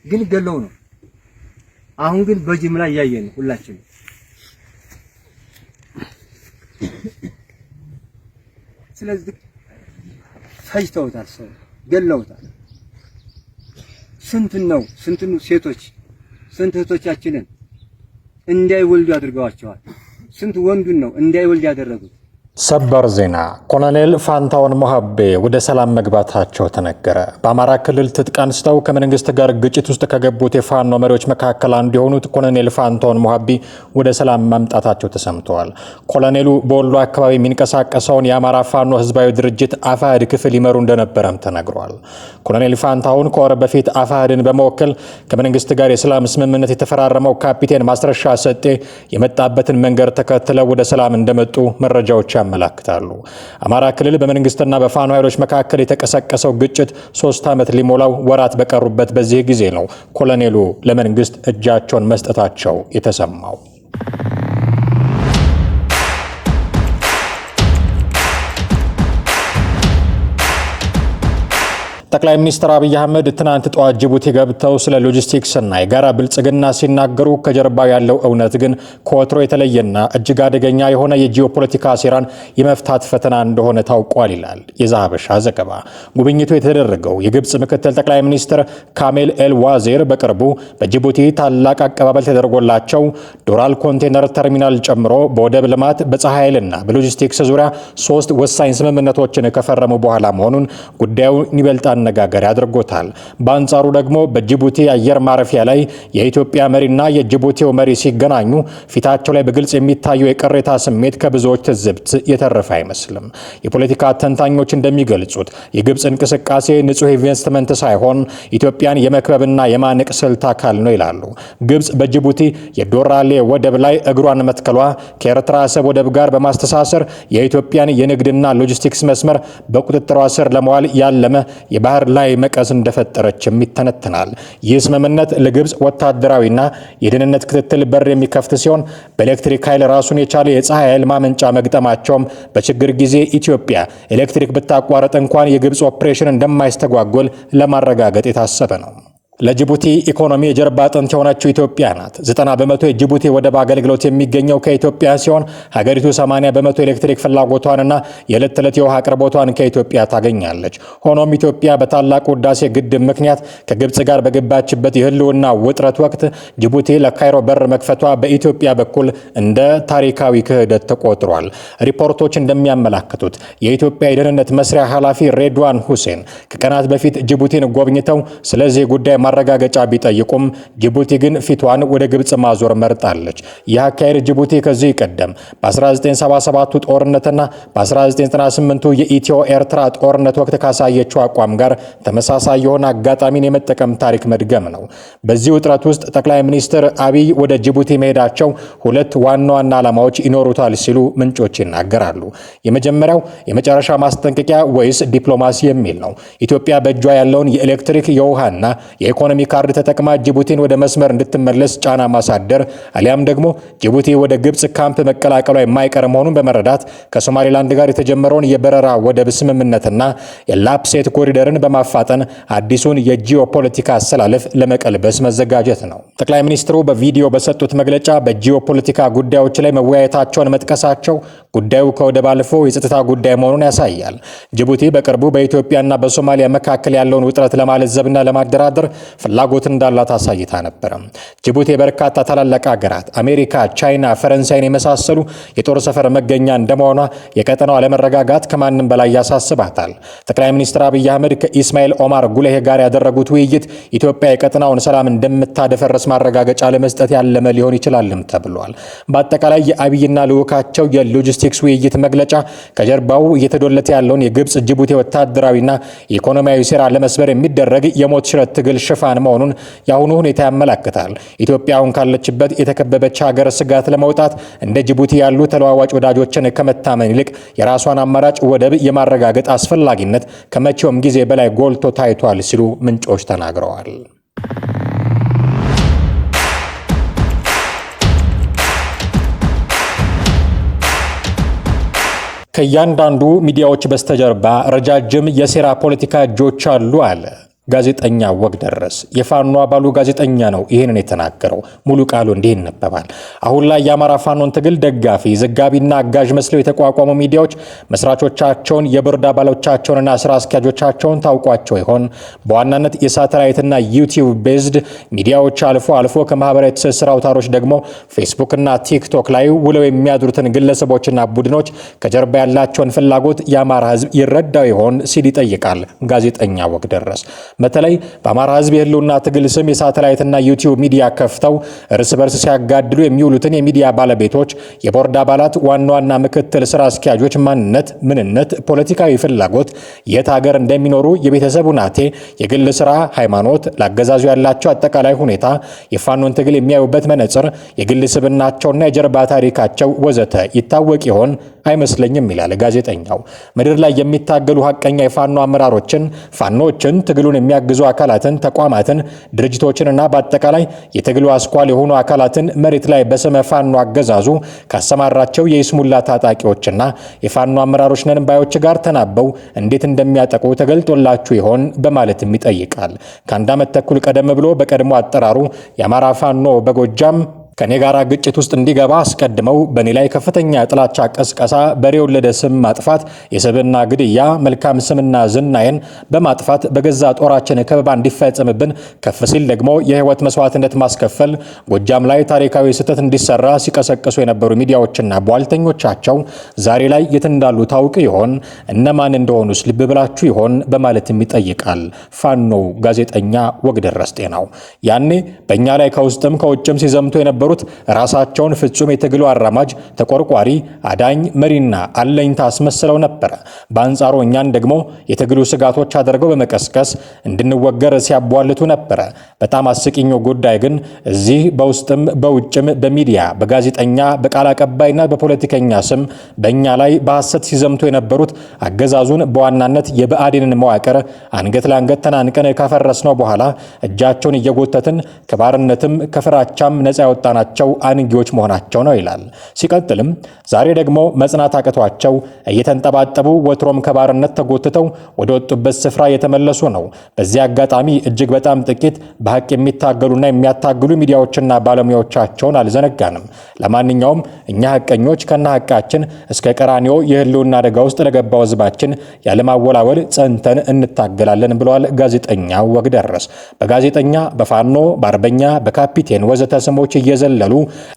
ግን ገለው ነው። አሁን ግን በጅምላ እያየን ሁላችን ስለዚህ ፈጅተውታል፣ ሰው ገለውታል። ስንቱን ሴቶች ስንት እህቶቻችንን እንዳይወልዱ አድርገዋቸዋል። ስንት ወንዱን ነው እንዳይወልድ ያደረጉት። ሰበር ዜና ኮሎኔል ፋንታውን ሞሀቤ ወደ ሰላም መግባታቸው ተነገረ። በአማራ ክልል ትጥቅ አንስተው ከመንግስት ጋር ግጭት ውስጥ ከገቡት የፋኖ መሪዎች መካከል አንዱ የሆኑት ኮሎኔል ፋንታውን ሞሀቤ ወደ ሰላም መምጣታቸው ተሰምተዋል። ኮሎኔሉ በወሎ አካባቢ የሚንቀሳቀሰውን የአማራ ፋኖ ህዝባዊ ድርጅት አፋሕድ ክፍል ይመሩ እንደነበረም ተነግሯል። ኮሎኔል ፋንታውን ከወር በፊት አፋሕድን በመወከል ከመንግስት ጋር የሰላም ስምምነት የተፈራረመው ካፒቴን ማስረሻ ሰጤ የመጣበትን መንገድ ተከትለው ወደ ሰላም እንደመጡ መረጃዎች ያመለክታሉ። አማራ ክልል በመንግስትና በፋኖ ኃይሎች መካከል የተቀሰቀሰው ግጭት 3 ዓመት ሊሞላው ወራት በቀሩበት በዚህ ጊዜ ነው ኮሎኔሉ ለመንግስት እጃቸውን መስጠታቸው የተሰማው። ጠቅላይ ሚኒስትር አብይ አህመድ ትናንት ጠዋት ጅቡቲ ገብተው ስለ ሎጂስቲክስ እና የጋራ ብልጽግና ሲናገሩ ከጀርባው ያለው እውነት ግን ከወትሮ የተለየና እጅግ አደገኛ የሆነ የጂኦፖለቲካ ሴራን የመፍታት ፈተና እንደሆነ ታውቋል ይላል የዛሀበሻ ዘገባ። ጉብኝቱ የተደረገው የግብጽ ምክትል ጠቅላይ ሚኒስትር ካሜል ኤል ዋዜር በቅርቡ በጅቡቲ ታላቅ አቀባበል ተደርጎላቸው ዶራል ኮንቴነር ተርሚናል ጨምሮ በወደብ ልማት፣ በፀሐይ ኃይልና በሎጂስቲክስ ዙሪያ 3 ወሳኝ ስምምነቶችን ከፈረሙ በኋላ መሆኑን ጉዳዩን ይበልጣል አነጋጋሪ አድርጎታል። በአንጻሩ ደግሞ በጅቡቲ አየር ማረፊያ ላይ የኢትዮጵያ መሪና የጅቡቲው መሪ ሲገናኙ ፊታቸው ላይ በግልጽ የሚታየው የቅሬታ ስሜት ከብዙዎች ትዝብት የተረፈ አይመስልም። የፖለቲካ ተንታኞች እንደሚገልጹት የግብጽ እንቅስቃሴ ንጹህ ኢንቨስትመንት ሳይሆን ኢትዮጵያን የመክበብና የማነቅ ስልት አካል ነው ይላሉ። ግብጽ በጅቡቲ የዶራሌ ወደብ ላይ እግሯን መትከሏ ከኤርትራ አሰብ ወደብ ጋር በማስተሳሰር የኢትዮጵያን የንግድና ሎጂስቲክስ መስመር በቁጥጥሯ ስር ለመዋል ያለመ ባህር ላይ መቀስ እንደፈጠረችም ይተነተናል። ይህ ስምምነት ለግብጽ ወታደራዊና የደህንነት ክትትል በር የሚከፍት ሲሆን በኤሌክትሪክ ኃይል ራሱን የቻለ የፀሐይ ኃይል ማመንጫ መግጠማቸውም በችግር ጊዜ ኢትዮጵያ ኤሌክትሪክ ብታቋርጥ እንኳን የግብጽ ኦፕሬሽን እንደማይስተጓጎል ለማረጋገጥ የታሰበ ነው። ለጅቡቲ ኢኮኖሚ የጀርባ አጥንት የሆነችው ኢትዮጵያ ናት። 90% የጅቡቲ ወደብ አገልግሎት የሚገኘው ከኢትዮጵያ ሲሆን ሀገሪቱ 80% ኤሌክትሪክ ፍላጎቷንና የዕለት ተዕለት የውሃ አቅርቦቷን ከኢትዮጵያ ታገኛለች። ሆኖም ኢትዮጵያ በታላቁ ህዳሴ ግድብ ምክንያት ከግብጽ ጋር በገባችበት የህልውና ውጥረት ወቅት ጅቡቲ ለካይሮ በር መክፈቷ በኢትዮጵያ በኩል እንደ ታሪካዊ ክህደት ተቆጥሯል። ሪፖርቶች እንደሚያመላክቱት የኢትዮጵያ የደህንነት መስሪያ ኃላፊ ሬድዋን ሁሴን ከቀናት በፊት ጅቡቲን ጎብኝተው ስለዚህ ጉዳይ ማረጋገጫ ቢጠይቁም ጅቡቲ ግን ፊቷን ወደ ግብጽ ማዞር መርጣለች። ይህ አካሄድ ጅቡቲ ከዚህ ቀደም በ1977 ጦርነትና በ1998 የኢትዮ ኤርትራ ጦርነት ወቅት ካሳየችው አቋም ጋር ተመሳሳይ የሆነ አጋጣሚን የመጠቀም ታሪክ መድገም ነው። በዚህ ውጥረት ውስጥ ጠቅላይ ሚኒስትር አብይ ወደ ጅቡቲ መሄዳቸው 2 ዋና ዋና ዓላማዎች ይኖሩታል ሲሉ ምንጮች ይናገራሉ። የመጀመሪያው የመጨረሻ ማስጠንቀቂያ ወይስ ዲፕሎማሲ የሚል ነው። ኢትዮጵያ በእጇ ያለውን የኤሌክትሪክ የውሃና የኢኮኖሚ ካርድ ተጠቅማ ጅቡቲን ወደ መስመር እንድትመለስ ጫና ማሳደር አሊያም ደግሞ ጅቡቲ ወደ ግብጽ ካምፕ መቀላቀሏ የማይቀር መሆኑን በመረዳት ከሶማሌላንድ ጋር የተጀመረውን የበረራ ወደብ ስምምነትና የላፕሴት ኮሪደርን በማፋጠን አዲሱን የጂኦፖለቲካ አሰላለፍ ለመቀልበስ መዘጋጀት ነው። ጠቅላይ ሚኒስትሩ በቪዲዮ በሰጡት መግለጫ በጂኦፖለቲካ ጉዳዮች ላይ መወያየታቸውን መጥቀሳቸው ጉዳዩ ከወደብ አልፎ የጸጥታ ጉዳይ መሆኑን ያሳያል። ጅቡቲ በቅርቡ በኢትዮጵያና በሶማሊያ መካከል ያለውን ውጥረት ለማለዘብና ለማደራደር ፍላጎት እንዳላት አሳይታ ነበር። ጅቡቲ በርካታ ታላላቅ ሀገራት አሜሪካ፣ ቻይና፣ ፈረንሳይን የመሳሰሉ የጦር ሰፈር መገኛ እንደመሆኗ የቀጠናው አለመረጋጋት ከማንም በላይ ያሳስባታል። ጠቅላይ ሚኒስትር አብይ አህመድ ከኢስማኤል ኦማር ጉሌህ ጋር ያደረጉት ውይይት ኢትዮጵያ የቀጠናውን ሰላም እንደምታደፈርስ ማረጋገጫ ለመስጠት ያለመ ሊሆን ይችላልም ተብሏል። በአጠቃላይ የአብይና ልዑካቸው የሎጂስቲክስ ውይይት መግለጫ ከጀርባው እየተዶለተ ያለውን የግብጽ ጅቡቲ ወታደራዊና ኢኮኖሚያዊ ሴራ ለመስበር የሚደረግ የሞት ሽረት ትግል ሽፋን መሆኑን የአሁኑ ሁኔታ ያመለክታል። ኢትዮጵያ አሁን ካለችበት የተከበበች ሀገር ስጋት ለመውጣት እንደ ጅቡቲ ያሉ ተለዋዋጭ ወዳጆችን ከመታመን ይልቅ የራሷን አማራጭ ወደብ የማረጋገጥ አስፈላጊነት ከመቼውም ጊዜ በላይ ጎልቶ ታይቷል ሲሉ ምንጮች ተናግረዋል። ከእያንዳንዱ ሚዲያዎች በስተጀርባ ረጃጅም የሴራ ፖለቲካ እጆች አሉ አለ ጋዜጠኛ ወግደረስ የፋኖ አባሉ ጋዜጠኛ ነው ይሄንን የተናገረው። ሙሉ ቃሉ እንዲህ ይነበባል። አሁን ላይ የአማራ ፋኖን ትግል ደጋፊ ዘጋቢና አጋዥ መስለው የተቋቋሙ ሚዲያዎች መስራቾቻቸውን፣ የቦርድ አባሎቻቸውንና ስራ አስኪያጆቻቸውን ታውቋቸው ይሆን? በዋናነት የሳተላይትና ዩቲዩብ ቤዝድ ሚዲያዎች አልፎ አልፎ ከማህበራዊ ትስስር አውታሮች ደግሞ ፌስቡክና ቲክቶክ ላይ ውለው የሚያድሩትን ግለሰቦችና ቡድኖች ከጀርባ ያላቸውን ፍላጎት የአማራ ህዝብ ይረዳው ይሆን ሲል ይጠይቃል ጋዜጠኛ ወግደረስ። በተለይ በአማራ ህዝብ የህልውና ትግል ስም የሳተላይትና ዩቲዩብ ሚዲያ ከፍተው እርስ በርስ ሲያጋድሉ የሚውሉትን የሚዲያ ባለቤቶች፣ የቦርድ አባላት፣ ዋና ዋና ምክትል ስራ አስኪያጆች ማንነት፣ ምንነት፣ ፖለቲካዊ ፍላጎት፣ የት ሀገር እንደሚኖሩ፣ የቤተሰብ ሁናቴ፣ የግል ስራ፣ ሃይማኖት፣ ላገዛዙ ያላቸው አጠቃላይ ሁኔታ፣ የፋኖን ትግል የሚያዩበት መነጽር፣ የግል ስብናቸውና የጀርባ ታሪካቸው ወዘተ ይታወቅ ይሆን? አይመስለኝም ይላል ጋዜጠኛው። ምድር ላይ የሚታገሉ ሀቀኛ የፋኖ አመራሮችን፣ ፋኖችን፣ ትግሉን የሚያግዙ አካላትን፣ ተቋማትን፣ ድርጅቶችንና በአጠቃላይ የትግሉ አስኳል የሆኑ አካላትን መሬት ላይ በስመ ፋኖ አገዛዙ ካሰማራቸው የይስሙላ ታጣቂዎችና የፋኖ አመራሮች ነን ባዮች ጋር ተናበው እንዴት እንደሚያጠቁ ተገልጦላችሁ ይሆን በማለትም ይጠይቃል። ከአንድ ዓመት ተኩል ቀደም ብሎ በቀድሞ አጠራሩ የአማራ ፋኖ በጎጃም ከኔ ጋር ግጭት ውስጥ እንዲገባ አስቀድመው በኔ ላይ ከፍተኛ ጥላቻ ቀስቀሳ፣ በሬ ወለደ ስም ማጥፋት፣ የሰብና ግድያ፣ መልካም ስምና ዝናዬን በማጥፋት በገዛ ጦራችን ከበባ እንዲፈጸምብን ከፍ ሲል ደግሞ የህይወት መስዋዕትነት ማስከፈል፣ ጎጃም ላይ ታሪካዊ ስህተት እንዲሰራ ሲቀሰቅሱ የነበሩ ሚዲያዎችና ቧልተኞቻቸው ዛሬ ላይ የት እንዳሉ ታውቅ ይሆን? እነማን እንደሆኑስ ልብ ብላችሁ ይሆን? በማለትም ይጠይቃል ፋኖ ጋዜጠኛ ወግደረስ ጤናው። ያኔ በእኛ ላይ ከውስጥም ከውጭም ሲዘምቱ የነበሩ ራሳቸውን ፍጹም የትግሉ አራማጅ፣ ተቆርቋሪ፣ አዳኝ፣ መሪና አለኝታ አስመስለው ነበረ። በአንጻሩ እኛን ደግሞ የትግሉ ስጋቶች አድርገው በመቀስቀስ እንድንወገር ሲያቧልቱ ነበረ። በጣም አስቂኙ ጉዳይ ግን እዚህ በውስጥም በውጭም በሚዲያ በጋዜጠኛ በቃል አቀባይና በፖለቲከኛ ስም በእኛ ላይ በሐሰት ሲዘምቱ የነበሩት አገዛዙን በዋናነት የብአዴንን መዋቅር አንገት ለአንገት ተናንቀን ካፈረስነው በኋላ እጃቸውን እየጎተትን ከባርነትም ከፍራቻም ነፃ ያወጣ ናቸው አንጊዎች መሆናቸው ነው ይላል። ሲቀጥልም ዛሬ ደግሞ መጽናት አቅቷቸው እየተንጠባጠቡ ወትሮም ከባርነት ተጎትተው ወደ ወጡበት ስፍራ የተመለሱ ነው። በዚህ አጋጣሚ እጅግ በጣም ጥቂት በሐቅ የሚታገሉና የሚያታግሉ ሚዲያዎችና ባለሙያዎቻቸውን አልዘነጋንም። ለማንኛውም እኛ ሐቀኞች ከና ሐቃችን እስከ ቀራኒዮ የህልውና አደጋ ውስጥ ለገባው ህዝባችን ያለማወላወል ጸንተን እንታገላለን ብለዋል ጋዜጠኛው ወግደረስ። በጋዜጠኛ በፋኖ በአርበኛ በካፒቴን ወዘተ ስሞች እየዘለሉ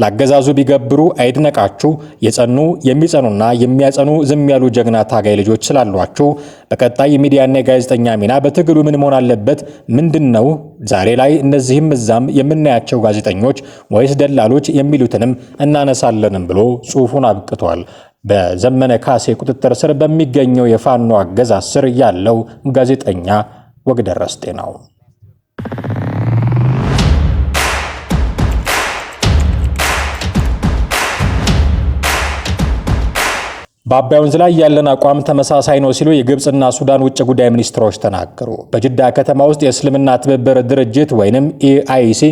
ላገዛዙ ቢገብሩ አይድነቃችሁ። የጸኑ የሚጸኑና የሚያጸኑ ዝም ያሉ ጀግና ታጋይ ልጆች ስላሏችሁ በቀጣይ የሚዲያና የጋዜጠኛ ሚና በትግሉ ምን መሆን አለበት? ምንድነው? ዛሬ ላይ እነዚህም እዛም የምናያቸው ጋዜጠኞች ወይስ ደላሎች የሚሉትንም እናነሳለንም ብሎ ጽሑፉን አብቅቷል። በዘመነ ካሴ ቁጥጥር ስር በሚገኘው የፋኖ አገዛዝ ስር ያለው ጋዜጠኛ ወግደረስ ጤናው በአባይ ወንዝ ላይ ያለን አቋም ተመሳሳይ ነው ሲሉ የግብጽና ሱዳን ውጭ ጉዳይ ሚኒስትሮች ተናገሩ። በጅዳ ከተማ ውስጥ የእስልምና ትብብር ድርጅት ወይንም ኢአይሲ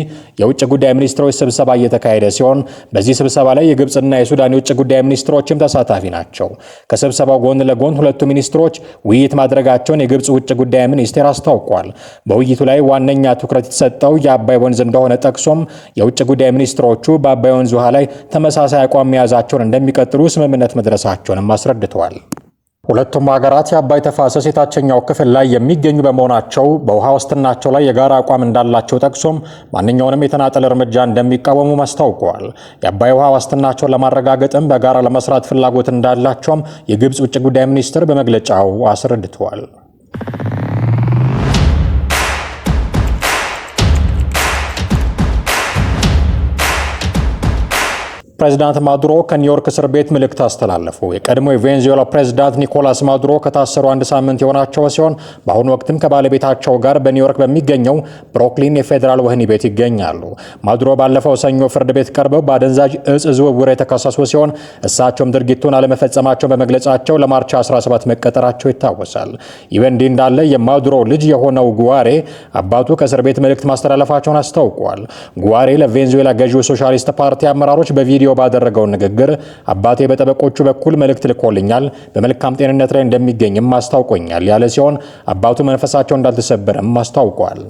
የውጭ ጉዳይ ሚኒስትሮች ስብሰባ እየተካሄደ ሲሆን በዚህ ስብሰባ ላይ የግብጽና የሱዳን የውጭ ጉዳይ ሚኒስትሮችም ተሳታፊ ናቸው። ከስብሰባው ጎን ለጎን ሁለቱ ሚኒስትሮች ውይይት ማድረጋቸውን የግብጽ ውጭ ጉዳይ ሚኒስቴር አስታውቋል። በውይይቱ ላይ ዋነኛ ትኩረት የተሰጠው የአባይ ወንዝ እንደሆነ ጠቅሶም የውጭ ጉዳይ ሚኒስትሮቹ በአባይ ወንዝ ውሃ ላይ ተመሳሳይ አቋም መያዛቸውን እንደሚቀጥሉ ስምምነት መድረሳቸውን አስረድተዋል። ሁለቱም ሀገራት የአባይ ተፋሰስ የታችኛው ክፍል ላይ የሚገኙ በመሆናቸው በውሃ ዋስትናቸው ላይ የጋራ አቋም እንዳላቸው ጠቅሶም ማንኛውንም የተናጠል እርምጃ እንደሚቃወሙ አስታውቀዋል። የአባይ ውሃ ዋስትናቸውን ለማረጋገጥም በጋራ ለመስራት ፍላጎት እንዳላቸውም የግብጽ ውጭ ጉዳይ ሚኒስትር በመግለጫው አስረድተዋል። ፕሬዚዳንት ማዱሮ ከኒውዮርክ እስር ቤት መልእክት አስተላለፉ። የቀድሞ የቬኔዙዌላ ፕሬዚዳንት ኒኮላስ ማዱሮ ከታሰሩ አንድ ሳምንት የሆናቸው ሲሆን በአሁኑ ወቅትም ከባለቤታቸው ጋር በኒውዮርክ በሚገኘው ብሩክሊን የፌዴራል ወህኒ ቤት ይገኛሉ። ማዱሮ ባለፈው ሰኞ ፍርድ ቤት ቀርበው በአደንዛዥ እጽ ዝውውር የተከሰሱ ሲሆን እሳቸውም ድርጊቱን አለመፈጸማቸው በመግለጻቸው ለማርች 17 መቀጠራቸው ይታወሳል። ይህ በእንዲህ እንዳለ የማዱሮ ልጅ የሆነው ጉዋሬ አባቱ ከእስር ቤት መልእክት ማስተላለፋቸውን አስታውቋል። ጉዋሬ ለቬኔዙዌላ ገዢው ሶሻሊስት ፓርቲ አመራሮች በቪዲዮ ባደረገው ንግግር አባቴ በጠበቆቹ በኩል መልእክት ልኮልኛል፣ በመልካም ጤንነት ላይ እንደሚገኝም አስታውቆኛል ያለ ሲሆን አባቱ መንፈሳቸው እንዳልተሰበረም አስታውቋል።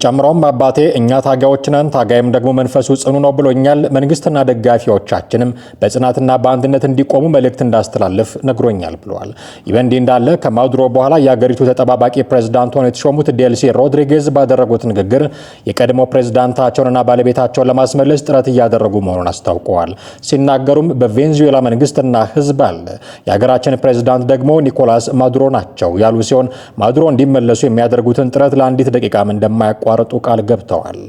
ጨምሮም አባቴ እኛ ታጋዮች ነን፣ ታጋይም ደግሞ መንፈሱ ጽኑ ነው ብሎኛል። መንግስትና ደጋፊዎቻችንም በጽናትና በአንድነት እንዲቆሙ መልእክት እንዳስተላልፍ ነግሮኛል ብለዋል። ይህ በእንዲህ እንዳለ ከማዱሮ በኋላ የአገሪቱ ተጠባባቂ ፕሬዝዳንት ሆነው የተሾሙት ዴልሲ ሮድሪጌዝ ባደረጉት ንግግር የቀድሞ ፕሬዝዳንታቸውንና ባለቤታቸውን ለማስመለስ ጥረት እያደረጉ መሆኑን አስታውቀዋል። ሲናገሩም በቬንዙዌላ መንግስትና ህዝብ አለ፣ የሀገራችን ፕሬዝዳንት ደግሞ ኒኮላስ ማዱሮ ናቸው ያሉ ሲሆን ማዱሮ እንዲመለሱ የሚያደርጉትን ጥረት ለአንዲት ደቂቃም እንደማያቋርጡ ቃል ገብተዋል።